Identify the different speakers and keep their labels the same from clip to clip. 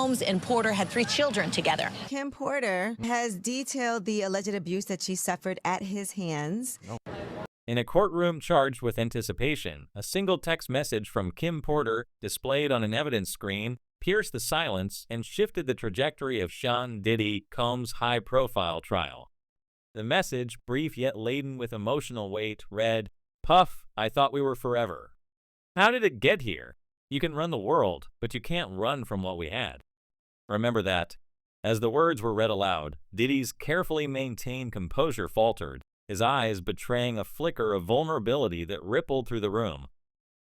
Speaker 1: Combs and Porter had 3 children together.
Speaker 2: Kim Porter has detailed the alleged abuse that she suffered at his hands.
Speaker 3: In a courtroom charged with anticipation, a single text message from Kim Porter, displayed on an evidence screen, pierced the silence and shifted the trajectory of Sean Diddy Combs' high-profile trial. The message, brief yet laden with emotional weight, read, "Puff, I thought we were forever. How did it get here? You can run the world, but you can't run from what we had. Remember that." As the words were read aloud, Diddy's carefully maintained composure faltered, his eyes betraying a flicker of vulnerability that rippled through the room.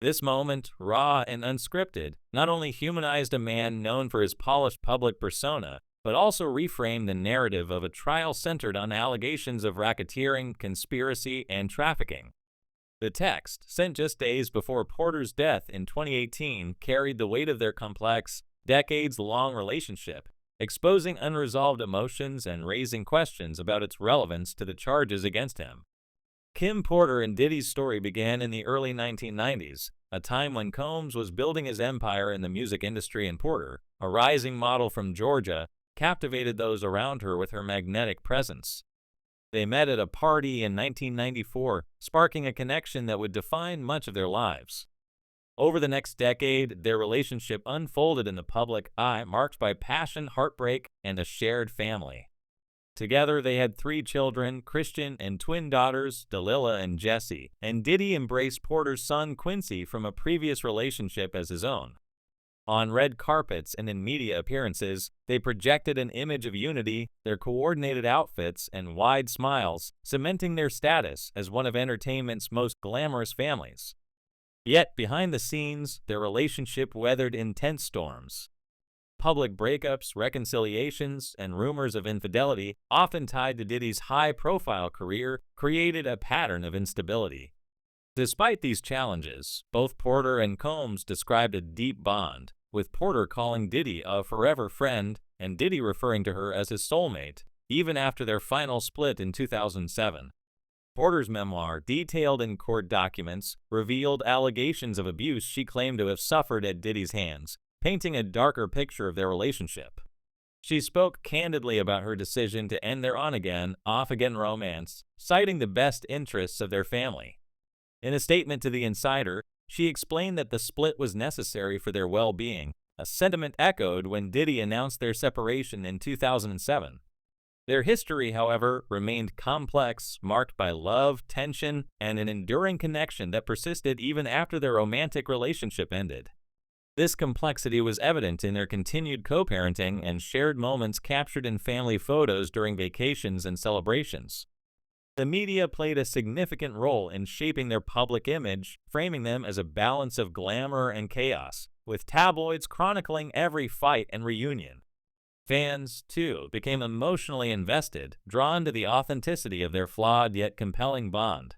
Speaker 3: This moment, raw and unscripted, not only humanized a man known for his polished public persona, but also reframed the narrative of a trial centered on allegations of racketeering, conspiracy, and trafficking. The text, sent just days before Porter's death in 2018, carried the weight of their complex, decades-long relationship, exposing unresolved emotions and raising questions about its relevance to the charges against him. Kim Porter and Diddy's story began in the early 1990s, a time when Combs was building his empire in the music industry, and Porter, a rising model from Georgia, captivated those around her with her magnetic presence. They met at a party in 1994, sparking a connection that would define much of their lives. Over the next decade, their relationship unfolded in the public eye, marked by passion, heartbreak, and a shared family. Together, they had 3 children, Christian and twin daughters, Delilah and Jessie, and Diddy embraced Porter's son Quincy from a previous relationship as his own. On red carpets and in media appearances, they projected an image of unity, their coordinated outfits and wide smiles, cementing their status as one of entertainment's most glamorous families. Yet, behind the scenes, their relationship weathered intense storms. Public breakups, reconciliations, and rumors of infidelity, often tied to Diddy's high-profile career, created a pattern of instability. Despite these challenges, both Porter and Combs described a deep bond, with Porter calling Diddy a forever friend and Diddy referring to her as his soulmate, even after their final split in 2007. Porter's memoir, detailed in court documents, revealed allegations of abuse she claimed to have suffered at Diddy's hands, painting a darker picture of their relationship. She spoke candidly about her decision to end their on-again, off-again romance, citing the best interests of their family. In a statement to The Insider, she explained that the split was necessary for their well-being, a sentiment echoed when Diddy announced their separation in 2007. Their history, however, remained complex, marked by love, tension, and an enduring connection that persisted even after their romantic relationship ended. This complexity was evident in their continued co-parenting and shared moments captured in family photos during vacations and celebrations. The media played a significant role in shaping their public image, framing them as a balance of glamour and chaos, with tabloids chronicling every fight and reunion. Fans, too, became emotionally invested, drawn to the authenticity of their flawed yet compelling bond.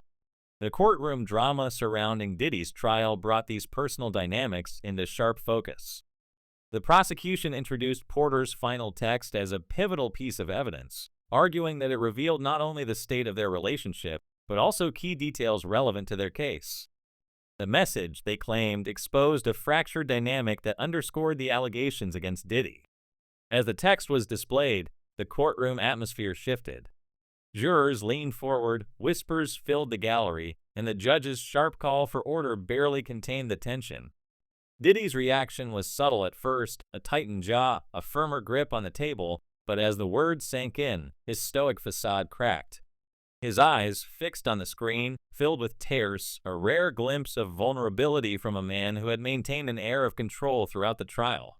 Speaker 3: The courtroom drama surrounding Diddy's trial brought these personal dynamics into sharp focus. The prosecution introduced Porter's final text as a pivotal piece of evidence, arguing that it revealed not only the state of their relationship, but also key details relevant to their case. The message, they claimed, exposed a fractured dynamic that underscored the allegations against Diddy. As the text was displayed, the courtroom atmosphere shifted. Jurors leaned forward, whispers filled the gallery, and the judge's sharp call for order barely contained the tension. Diddy's reaction was subtle at first, a tightened jaw, a firmer grip on the table, but as the words sank in, his stoic facade cracked. His eyes, fixed on the screen, filled with tears, a rare glimpse of vulnerability from a man who had maintained an air of control throughout the trial.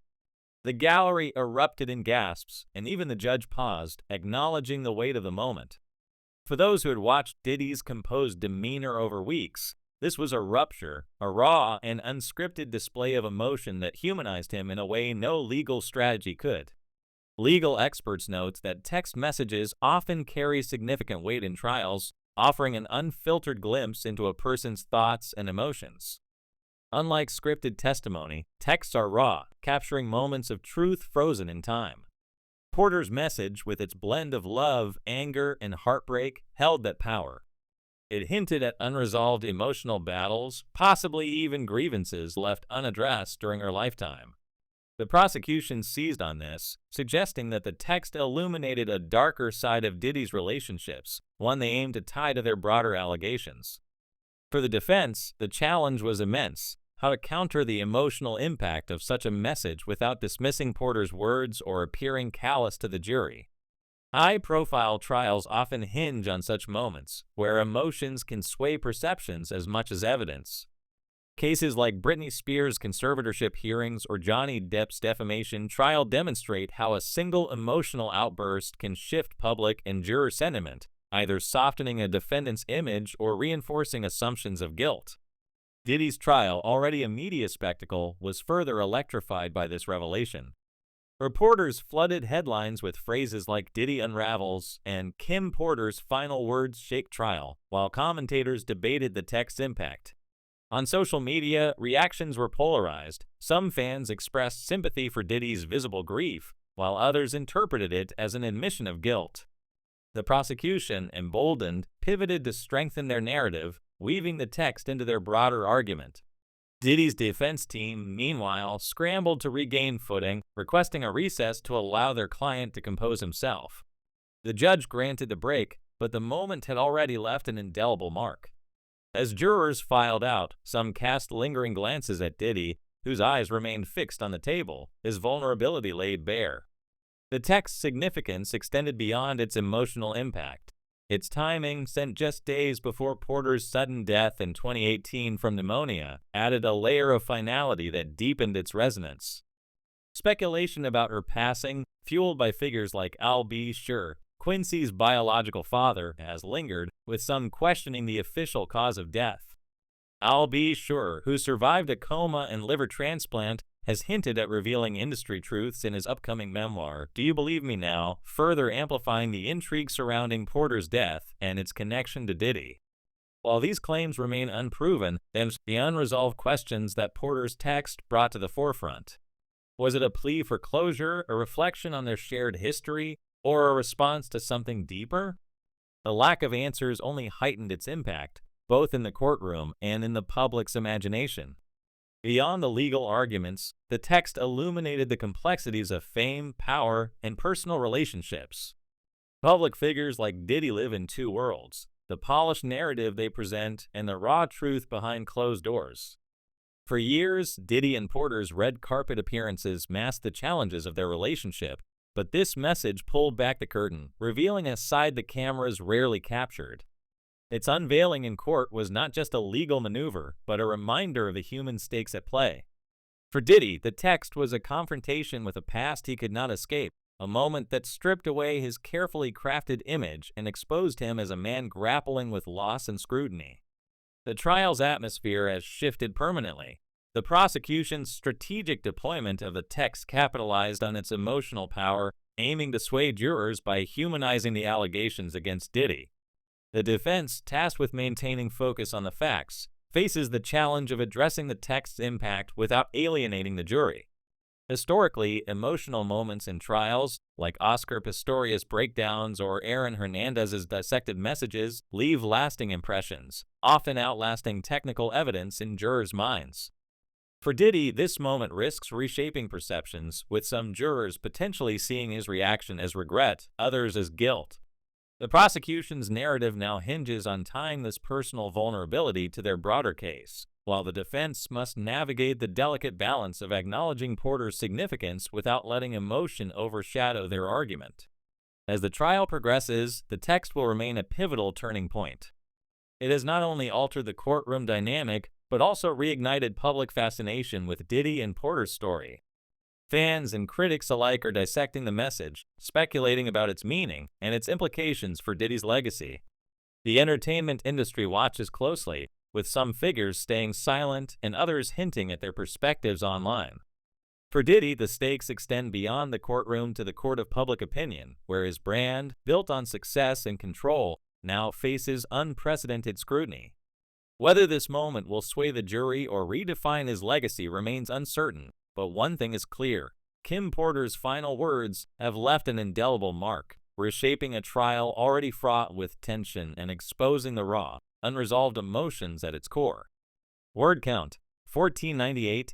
Speaker 3: The gallery erupted in gasps, and even the judge paused, acknowledging the weight of the moment. For those who had watched Diddy's composed demeanor over weeks, this was a rupture, a raw and unscripted display of emotion that humanized him in a way no legal strategy could. Legal experts note that text messages often carry significant weight in trials, offering an unfiltered glimpse into a person's thoughts and emotions. Unlike scripted testimony, texts are raw, capturing moments of truth frozen in time. Porter's message, with its blend of love, anger, and heartbreak, held that power. It hinted at unresolved emotional battles, possibly even grievances left unaddressed during her lifetime. The prosecution seized on this, suggesting that the text illuminated a darker side of Diddy's relationships, one they aimed to tie to their broader allegations. For the defense, the challenge was immense: how to counter the emotional impact of such a message without dismissing Porter's words or appearing callous to the jury. High-profile trials often hinge on such moments, where emotions can sway perceptions as much as evidence. Cases like Britney Spears' conservatorship hearings or Johnny Depp's defamation trial demonstrate how a single emotional outburst can shift public and juror sentiment, either softening a defendant's image or reinforcing assumptions of guilt. Diddy's trial, already a media spectacle, was further electrified by this revelation. Reporters flooded headlines with phrases like "Diddy unravels" and "Kim Porter's final words shake trial," while commentators debated the text's impact. On social media, reactions were polarized. Some fans expressed sympathy for Diddy's visible grief, while others interpreted it as an admission of guilt. The prosecution, emboldened, pivoted to strengthen their narrative, weaving the text into their broader argument. Diddy's defense team, meanwhile, scrambled to regain footing, requesting a recess to allow their client to compose himself. The judge granted the break, but the moment had already left an indelible mark. As jurors filed out, some cast lingering glances at Diddy, whose eyes remained fixed on the table, his vulnerability laid bare. The text's significance extended beyond its emotional impact. Its timing, sent just days before Porter's sudden death in 2018 from pneumonia, added a layer of finality that deepened its resonance. Speculation about her passing, fueled by figures like Al B. Sure, Quincy's biological father, has lingered, with some questioning the official cause of death. Al B. Sure, who survived a coma and liver transplant, has hinted at revealing industry truths in his upcoming memoir, Do You Believe Me Now?, further amplifying the intrigue surrounding Porter's death and its connection to Diddy. While these claims remain unproven, there's the unresolved questions that Porter's text brought to the forefront. Was it a plea for closure, a reflection on their shared history, or a response to something deeper? The lack of answers only heightened its impact, both in the courtroom and in the public's imagination. Beyond the legal arguments, the text illuminated the complexities of fame, power, and personal relationships. Public figures like Diddy live in two worlds: the polished narrative they present and the raw truth behind closed doors. For years, Diddy and Porter's red carpet appearances masked the challenges of their relationship, but this message pulled back the curtain, revealing a side the cameras rarely captured. Its unveiling in court was not just a legal maneuver, but a reminder of the human stakes at play. For Diddy, the text was a confrontation with a past he could not escape, a moment that stripped away his carefully crafted image and exposed him as a man grappling with loss and scrutiny. The trial's atmosphere has shifted permanently. The prosecution's strategic deployment of the text capitalized on its emotional power, aiming to sway jurors by humanizing the allegations against Diddy. The defense, tasked with maintaining focus on the facts, faces the challenge of addressing the text's impact without alienating the jury. Historically, emotional moments in trials, like Oscar Pistorius' breakdowns or Aaron Hernandez's dissected messages, leave lasting impressions, often outlasting technical evidence in jurors' minds. For Diddy, this moment risks reshaping perceptions, with some jurors potentially seeing his reaction as regret, others as guilt. The prosecution's narrative now hinges on tying this personal vulnerability to their broader case, while the defense must navigate the delicate balance of acknowledging Porter's significance without letting emotion overshadow their argument. As the trial progresses, the text will remain a pivotal turning point. It has not only altered the courtroom dynamic, but also reignited public fascination with Diddy and Porter's story. Fans and critics alike are dissecting the message, speculating about its meaning and its implications for Diddy's legacy. The entertainment industry watches closely, with some figures staying silent and others hinting at their perspectives online. For Diddy, the stakes extend beyond the courtroom to the court of public opinion, where his brand, built on success and control, now faces unprecedented scrutiny. Whether this moment will sway the jury or redefine his legacy remains uncertain, but one thing is clear: Kim Porter's final words have left an indelible mark, reshaping a trial already fraught with tension and exposing the raw, unresolved emotions at its core. Word count: 1498,